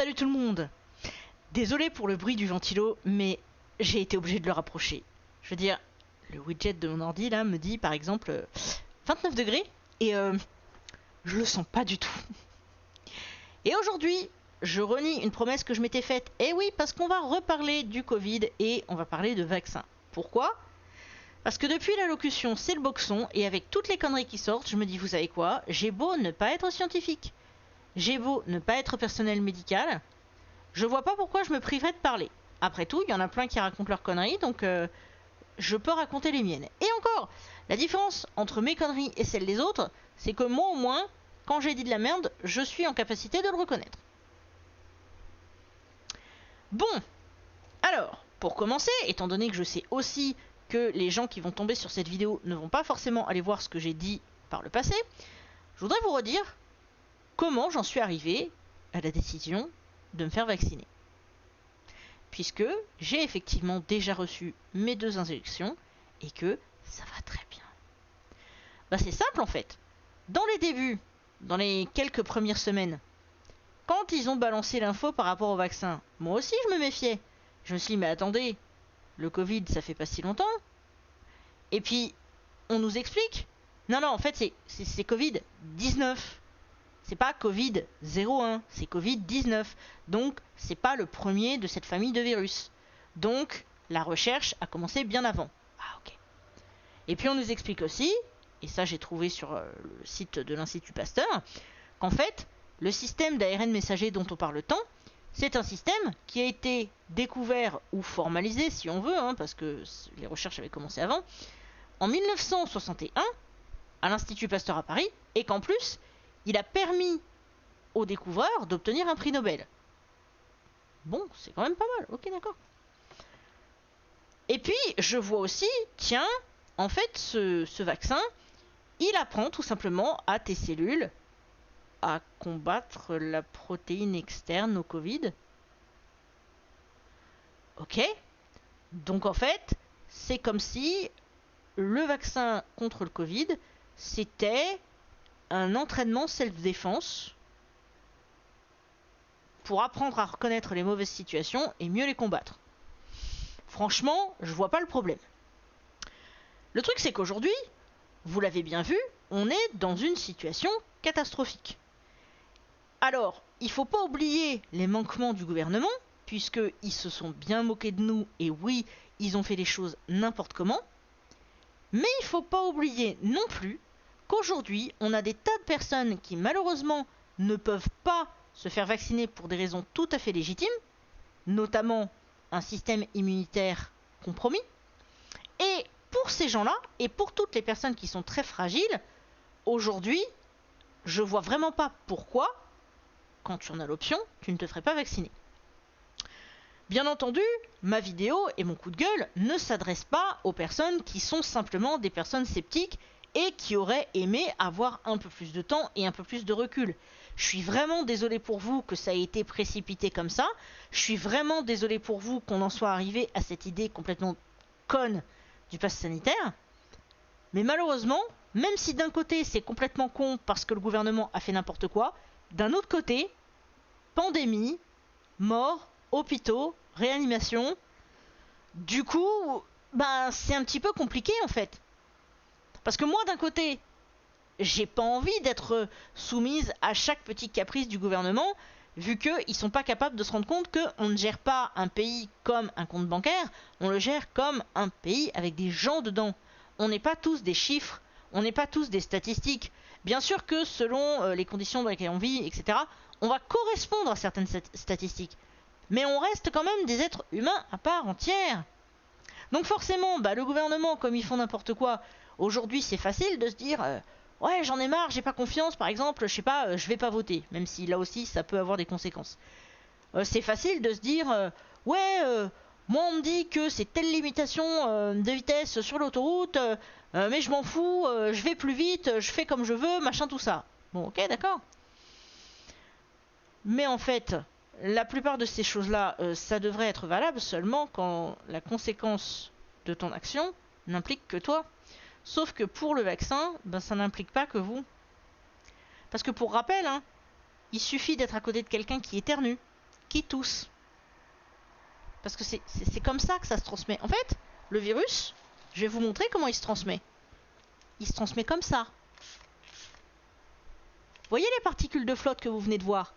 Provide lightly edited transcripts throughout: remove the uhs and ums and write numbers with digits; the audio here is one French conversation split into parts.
Salut tout le monde. Désolé pour le bruit du ventilo, mais j'ai été obligé de le rapprocher. Je veux dire, le widget de mon ordi là me dit par exemple 29 degrés et je le sens pas du tout. Et aujourd'hui, je renie une promesse que je m'étais faite. Et oui, parce qu'on va reparler du Covid et on va parler de vaccins. Pourquoi ? Parce que depuis l'allocution, c'est le boxon, et avec toutes les conneries qui sortent, je me dis, vous savez quoi ? J'ai beau ne pas être scientifique, j'ai beau ne pas être personnel médical, je vois pas pourquoi je me priverais de parler. Après tout, il y en a plein qui racontent leurs conneries, donc je peux raconter les miennes. Et encore, la différence entre mes conneries et celles des autres, c'est que moi au moins, quand j'ai dit de la merde, je suis en capacité de le reconnaître. Bon, alors, pour commencer, étant donné que je sais aussi que les gens qui vont tomber sur cette vidéo ne vont pas forcément aller voir ce que j'ai dit par le passé, je voudrais vous redire comment j'en suis arrivé à la décision de me faire vacciner. Puisque j'ai effectivement déjà reçu mes 2 injections et que ça va très bien. Bah c'est simple en fait. Dans les débuts, dans les quelques premières semaines, quand ils ont balancé l'info par rapport au vaccin, moi aussi je me méfiais. Je me suis dit mais attendez, le Covid ça fait pas si longtemps. Et puis on nous explique. Non en fait c'est Covid-19. C'est pas Covid-01, c'est Covid-19. Donc, c'est pas le premier de cette famille de virus. Donc, la recherche a commencé bien avant. Ah, ok. Et puis, on nous explique aussi, et ça j'ai trouvé sur le site de l'Institut Pasteur, qu'en fait, le système d'ARN messager dont on parle tant, c'est un système qui a été découvert ou formalisé, si on veut, parce que les recherches avaient commencé avant, en 1961, à l'Institut Pasteur à Paris, et qu'en plus, il a permis aux découvreurs d'obtenir un prix Nobel. Bon, c'est quand même pas mal. Ok, d'accord. Et puis, je vois aussi, tiens, en fait, ce vaccin, il apprend tout simplement à tes cellules à combattre la protéine externe au Covid. Ok. Donc, en fait, c'est comme si le vaccin contre le Covid, c'était un entraînement self-défense pour apprendre à reconnaître les mauvaises situations et mieux les combattre. Franchement, je vois pas le problème. Le truc c'est qu'aujourd'hui, vous l'avez bien vu, on est dans une situation catastrophique. Alors, il faut pas oublier les manquements du gouvernement, puisqu'ils se sont bien moqués de nous, et oui, ils ont fait les choses n'importe comment. Mais il faut pas oublier non plus qu'aujourd'hui, on a des tas de personnes qui malheureusement ne peuvent pas se faire vacciner pour des raisons tout à fait légitimes, notamment un système immunitaire compromis. Et pour ces gens-là, et pour toutes les personnes qui sont très fragiles, aujourd'hui, je vois vraiment pas pourquoi, quand tu en as l'option, tu ne te ferais pas vacciner. Bien entendu, ma vidéo et mon coup de gueule ne s'adressent pas aux personnes qui sont simplement des personnes sceptiques et qui auraient aimé avoir un peu plus de temps et un peu plus de recul. Je suis vraiment désolé pour vous que ça ait été précipité comme ça. Je suis vraiment désolé pour vous qu'on en soit arrivé à cette idée complètement conne du pass sanitaire. Mais malheureusement, même si d'un côté c'est complètement con parce que le gouvernement a fait n'importe quoi, d'un autre côté, pandémie, mort, hôpitaux, réanimation, du coup, c'est un petit peu compliqué en fait. Parce que moi d'un côté, j'ai pas envie d'être soumise à chaque petit caprice du gouvernement, vu qu'ils sont pas capables de se rendre compte qu'on ne gère pas un pays comme un compte bancaire, on le gère comme un pays avec des gens dedans. On n'est pas tous des chiffres, on n'est pas tous des statistiques. Bien sûr que selon les conditions dans lesquelles on vit, etc., on va correspondre à certaines statistiques. Mais on reste quand même des êtres humains à part entière. Donc forcément, le gouvernement, comme ils font n'importe quoi, aujourd'hui c'est facile de se dire ouais j'en ai marre, j'ai pas confiance, par exemple, je sais pas, je vais pas voter, même si là aussi ça peut avoir des conséquences. C'est facile de se dire ouais, moi on me dit que c'est telle limitation de vitesse sur l'autoroute, mais je m'en fous, je vais plus vite, je fais comme je veux, machin tout ça. Bon ok d'accord. Mais en fait, la plupart de ces choses-là, ça devrait être valable seulement quand la conséquence de ton action n'implique que toi. Sauf que pour le vaccin, ça n'implique pas que vous. Parce que pour rappel, il suffit d'être à côté de quelqu'un qui éternue, qui tousse. Parce que c'est comme ça que ça se transmet. En fait, le virus, je vais vous montrer comment il se transmet. Il se transmet comme ça. Vous voyez les particules de flotte que vous venez de voir?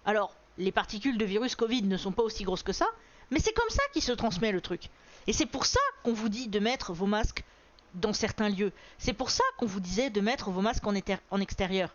Alors, les particules de virus Covid ne sont pas aussi grosses que ça, mais c'est comme ça qu'il se transmet le truc. Et c'est pour ça qu'on vous dit de mettre vos masques dans certains lieux. C'est pour ça qu'on vous disait de mettre vos masques en extérieur.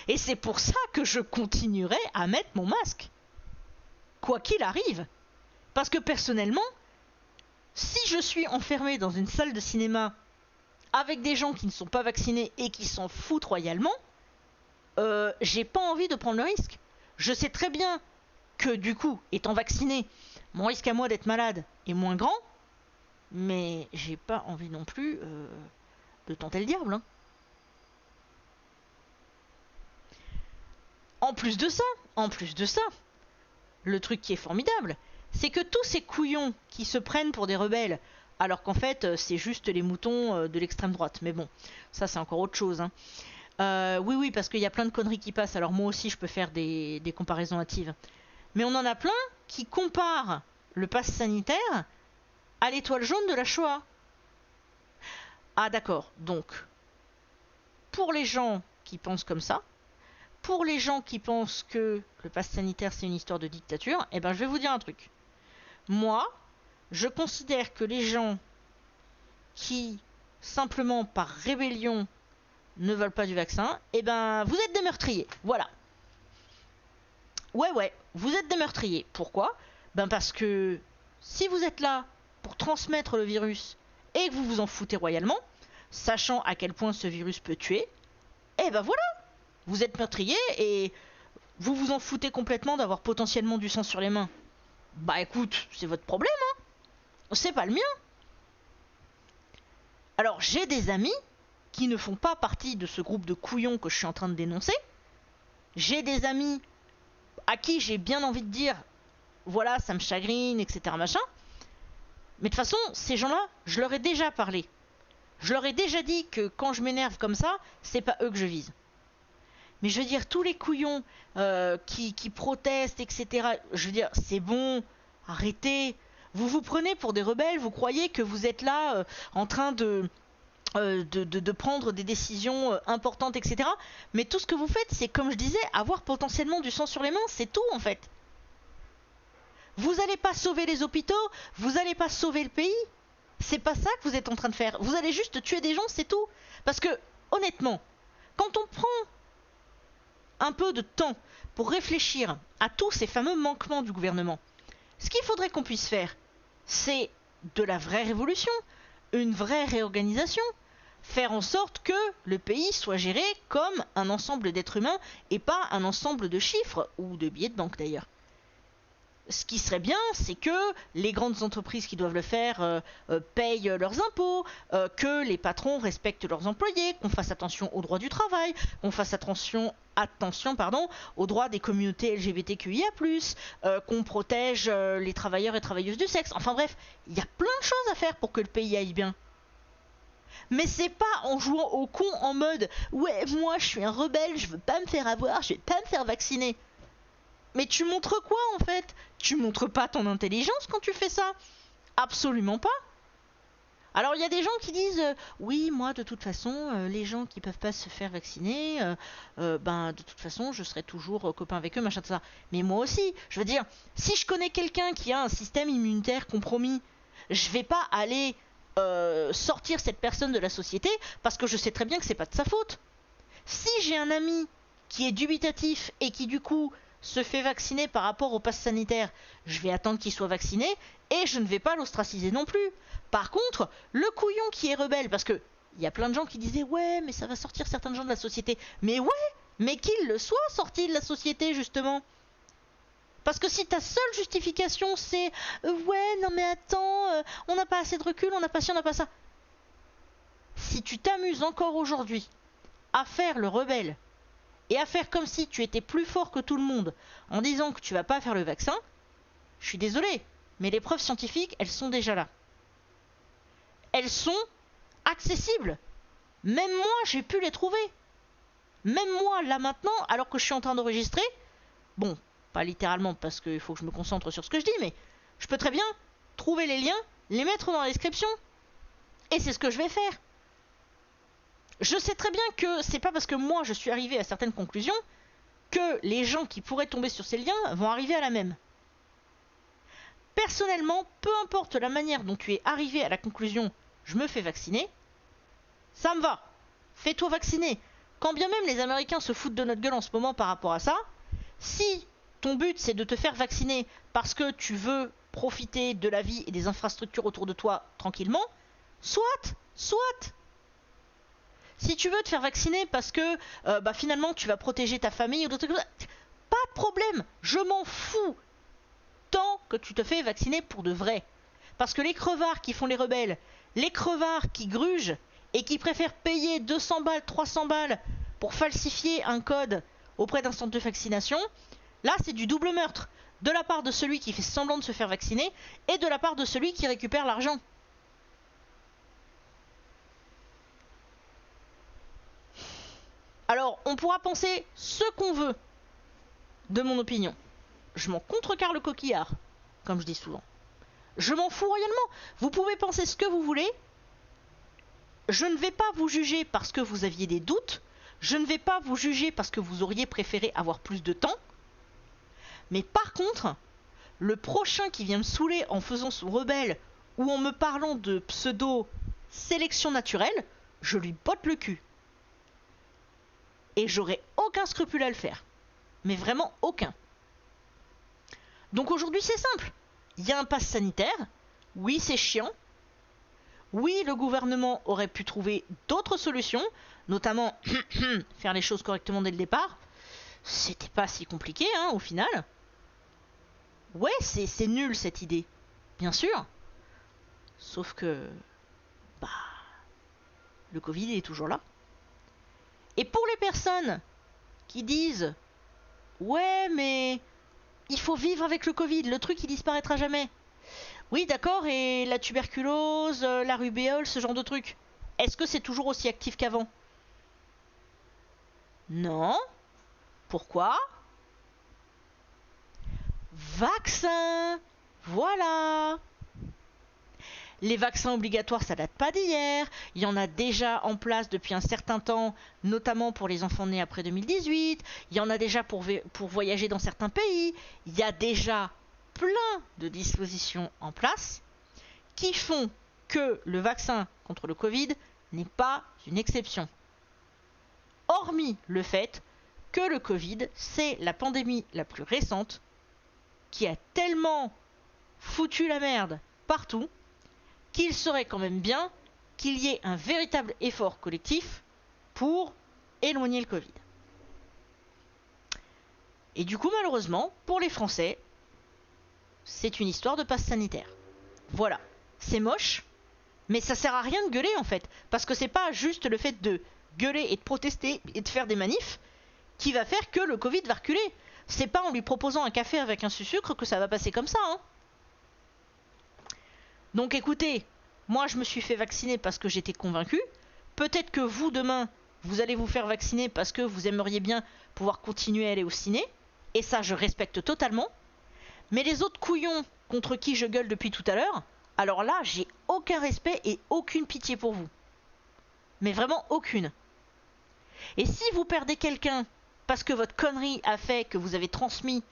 Et c'est pour ça que je continuerai à mettre mon masque. Quoi qu'il arrive. Parce que personnellement, si je suis enfermé dans une salle de cinéma avec des gens qui ne sont pas vaccinés et qui s'en foutent royalement, j'ai pas envie de prendre le risque. Je sais très bien que du coup, étant vacciné, mon risque à moi d'être malade est moins grand, mais j'ai pas envie non plus de tenter le diable. Hein. En plus de ça, le truc qui est formidable, c'est que tous ces couillons qui se prennent pour des rebelles, alors qu'en fait c'est juste les moutons de l'extrême droite, mais bon, ça c'est encore autre chose. Hein. Oui, parce qu'il y a plein de conneries qui passent, alors moi aussi je peux faire des comparaisons hâtives. Mais on en a plein qui comparent le pass sanitaire à l'étoile jaune de la Shoah. Ah d'accord, donc, pour les gens qui pensent comme ça, pour les gens qui pensent que le pass sanitaire c'est une histoire de dictature, eh ben je vais vous dire un truc. Moi, je considère que les gens qui, simplement par rébellion, ne veulent pas du vaccin, eh ben vous êtes des meurtriers, voilà. Ouais, vous êtes des meurtriers. Pourquoi? Ben parce que si vous êtes là pour transmettre le virus et que vous vous en foutez royalement, sachant à quel point ce virus peut tuer, eh ben voilà, vous êtes meurtriers et vous vous en foutez complètement d'avoir potentiellement du sang sur les mains. Bah écoute, c'est votre problème, hein. C'est pas le mien. Alors j'ai des amis qui ne font pas partie de ce groupe de couillons que je suis en train de dénoncer. J'ai des amis à qui j'ai bien envie de dire voilà, ça me chagrine, etc. machin. Mais de toute façon, ces gens-là, je leur ai déjà parlé. Je leur ai déjà dit que quand je m'énerve comme ça, c'est pas eux que je vise. Mais je veux dire, tous les couillons qui protestent, etc. Je veux dire, c'est bon, arrêtez. Vous vous prenez pour des rebelles, vous croyez que vous êtes là en train de prendre des décisions importantes, etc. Mais tout ce que vous faites, c'est comme je disais, avoir potentiellement du sang sur les mains, c'est tout en fait. Vous n'allez pas sauver les hôpitaux, vous n'allez pas sauver le pays. C'est pas ça que vous êtes en train de faire. Vous allez juste tuer des gens, c'est tout. Parce que, honnêtement, quand on prend un peu de temps pour réfléchir à tous ces fameux manquements du gouvernement, ce qu'il faudrait qu'on puisse faire, c'est de la vraie révolution, une vraie réorganisation, faire en sorte que le pays soit géré comme un ensemble d'êtres humains et pas un ensemble de chiffres, ou de billets de banque d'ailleurs. Ce qui serait bien, c'est que les grandes entreprises qui doivent le faire payent leurs impôts, que les patrons respectent leurs employés, qu'on fasse attention aux droits du travail, qu'on fasse attention aux droits des communautés LGBTQIA+, qu'on protège les travailleurs et travailleuses du sexe. Enfin bref, il y a plein de choses à faire pour que le pays aille bien. Mais c'est pas en jouant au con en mode « Ouais, moi je suis un rebelle, je veux pas me faire avoir, je vais pas me faire vacciner ». Mais tu montres quoi en fait? Tu montres pas ton intelligence quand tu fais ça? Absolument pas. Alors il y a des gens qui disent oui, moi de toute façon les gens qui peuvent pas se faire vacciner, ben de toute façon je serai toujours copain avec eux, machin tout ça. Mais moi aussi, je veux dire, si je connais quelqu'un qui a un système immunitaire compromis, je vais pas aller sortir cette personne de la société parce que je sais très bien que c'est pas de sa faute. Si j'ai un ami qui est dubitatif et qui du coup se fait vacciner par rapport au pass sanitaire, je vais attendre qu'il soit vacciné et je ne vais pas l'ostraciser non plus. Par contre, le couillon qui est rebelle, parce que il y a plein de gens qui disaient ouais mais ça va sortir certains gens de la société. Mais ouais, mais qu'il le soit sorti de la société justement. Parce que si ta seule justification c'est ouais non mais attends, on n'a pas assez de recul, on n'a pas ci, on n'a pas ça. Si tu t'amuses encore aujourd'hui à faire le rebelle et à faire comme si tu étais plus fort que tout le monde en disant que tu vas pas faire le vaccin, je suis désolée, mais les preuves scientifiques, elles sont déjà là. Elles sont accessibles. Même moi, j'ai pu les trouver. Même moi, là maintenant, alors que je suis en train d'enregistrer, bon, pas littéralement parce qu'il faut que je me concentre sur ce que je dis, mais je peux très bien trouver les liens, les mettre dans la description. Et c'est ce que je vais faire. Je sais très bien que c'est pas parce que moi je suis arrivé à certaines conclusions que les gens qui pourraient tomber sur ces liens vont arriver à la même. Personnellement, peu importe la manière dont tu es arrivé à la conclusion je me fais vacciner, ça me va. Fais-toi vacciner. Quand bien même les Américains se foutent de notre gueule en ce moment par rapport à ça, si ton but c'est de te faire vacciner parce que tu veux profiter de la vie et des infrastructures autour de toi tranquillement, soit. Si tu veux te faire vacciner parce que finalement tu vas protéger ta famille ou d'autres trucs, pas de problème, je m'en fous. Tant que tu te fais vacciner pour de vrai. Parce que les crevards qui font les rebelles, les crevards qui grugent et qui préfèrent payer 200 balles, 300 balles pour falsifier un code auprès d'un centre de vaccination, là c'est du double meurtre. De la part de celui qui fait semblant de se faire vacciner et de la part de celui qui récupère l'argent. Alors, on pourra penser ce qu'on veut de mon opinion. Je m'en contrecarre le coquillard, comme je dis souvent. Je m'en fous royalement. Vous pouvez penser ce que vous voulez. Je ne vais pas vous juger parce que vous aviez des doutes. Je ne vais pas vous juger parce que vous auriez préféré avoir plus de temps. Mais par contre, le prochain qui vient me saouler en faisant son rebelle ou en me parlant de pseudo-sélection naturelle, je lui botte le cul. Et j'aurai aucun scrupule à le faire. Mais vraiment aucun. Donc aujourd'hui c'est simple. Il y a un pass sanitaire. Oui, c'est chiant. Oui, le gouvernement aurait pu trouver d'autres solutions, notamment faire les choses correctement dès le départ. C'était pas si compliqué, hein, au final. Ouais, c'est nul cette idée. Bien sûr. Sauf que... le Covid est toujours là. Et pour les personnes qui disent « Ouais, mais il faut vivre avec le Covid, le truc il disparaîtra jamais. » Oui, d'accord, et la tuberculose, la rubéole, ce genre de trucs. Est-ce que c'est toujours aussi actif qu'avant? Non. Pourquoi? Vaccin. Voilà. Les vaccins obligatoires, ça date pas d'hier. Il y en a déjà en place depuis un certain temps, notamment pour les enfants nés après 2018. Il y en a déjà pour voyager dans certains pays. Il y a déjà plein de dispositions en place qui font que le vaccin contre le Covid n'est pas une exception. Hormis le fait que le Covid, c'est la pandémie la plus récente qui a tellement foutu la merde partout qu'il serait quand même bien qu'il y ait un véritable effort collectif pour éloigner le Covid. Et du coup, malheureusement, pour les Français, c'est une histoire de passe sanitaire. Voilà, c'est moche, mais ça sert à rien de gueuler en fait, parce que c'est pas juste le fait de gueuler et de protester et de faire des manifs qui va faire que le Covid va reculer. C'est pas en lui proposant un café avec un sucre que ça va passer comme ça, hein. Donc écoutez, moi je me suis fait vacciner parce que j'étais convaincu. Peut-être que vous, demain, vous allez vous faire vacciner parce que vous aimeriez bien pouvoir continuer à aller au ciné. Et ça, je respecte totalement. Mais les autres couillons contre qui je gueule depuis tout à l'heure, alors là, j'ai aucun respect et aucune pitié pour vous. Mais vraiment aucune. Et si vous perdez quelqu'un parce que votre connerie a fait que vous avez transmis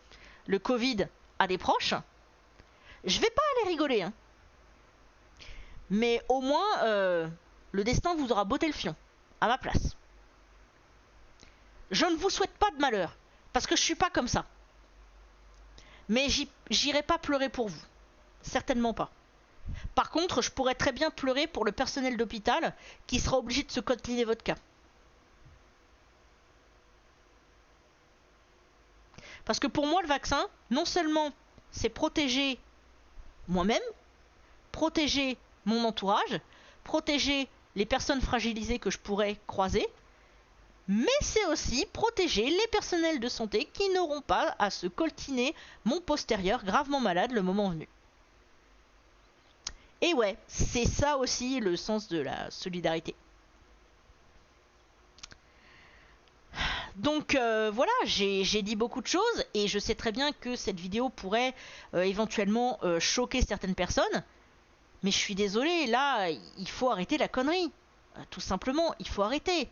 le Covid à des proches, je vais pas aller rigoler, hein. Mais au moins, le destin vous aura botté le fion, à ma place. Je ne vous souhaite pas de malheur, parce que je suis pas comme ça. Mais j'irai pas pleurer pour vous. Certainement pas. Par contre, je pourrais très bien pleurer pour le personnel d'hôpital qui sera obligé de se côteliner votre cas. Parce que pour moi, le vaccin, non seulement c'est protéger moi-même, protéger mon entourage, protéger les personnes fragilisées que je pourrais croiser, mais c'est aussi protéger les personnels de santé qui n'auront pas à se coltiner mon postérieur gravement malade le moment venu. Et ouais, c'est ça aussi le sens de la solidarité. Donc voilà, j'ai dit beaucoup de choses et je sais très bien que cette vidéo pourrait éventuellement choquer certaines personnes. Mais je suis désolée, là, il faut arrêter la connerie. Tout simplement, il faut arrêter.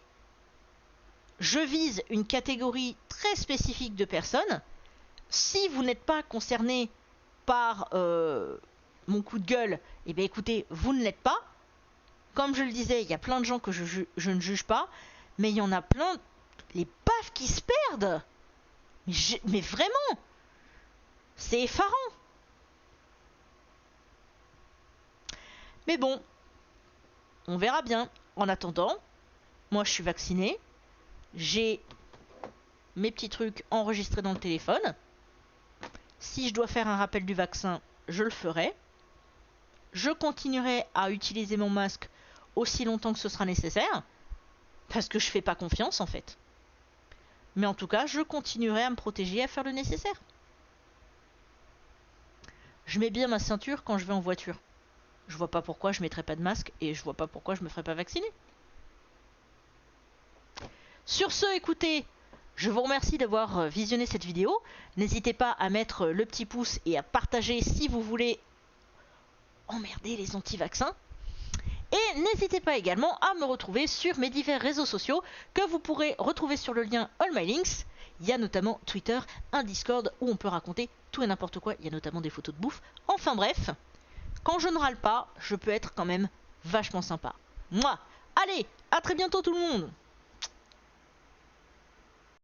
Je vise une catégorie très spécifique de personnes. Si vous n'êtes pas concerné par mon coup de gueule, eh bien écoutez, vous ne l'êtes pas. Comme je le disais, il y a plein de gens que je ne juge pas, mais il y en a plein, les baffes qui se perdent. Mais vraiment, c'est effarant. Mais bon, on verra bien. En attendant, moi je suis vaccinée, j'ai mes petits trucs enregistrés dans le téléphone. Si je dois faire un rappel du vaccin, je le ferai. Je continuerai à utiliser mon masque aussi longtemps que ce sera nécessaire, parce que je fais pas confiance en fait. Mais en tout cas, je continuerai à me protéger et à faire le nécessaire. Je mets bien ma ceinture quand je vais en voiture. Je vois pas pourquoi je mettrais pas de masque et je vois pas pourquoi je me ferais pas vacciner. Sur ce, écoutez, je vous remercie d'avoir visionné cette vidéo. N'hésitez pas à mettre le petit pouce et à partager si vous voulez emmerder les anti-vaccins. Et n'hésitez pas également à me retrouver sur mes divers réseaux sociaux que vous pourrez retrouver sur le lien All My Links. Il y a notamment Twitter, un Discord où on peut raconter tout et n'importe quoi. Il y a notamment des photos de bouffe. Enfin bref, quand je ne râle pas, je peux être quand même vachement sympa. Moi, allez, à très bientôt tout le monde!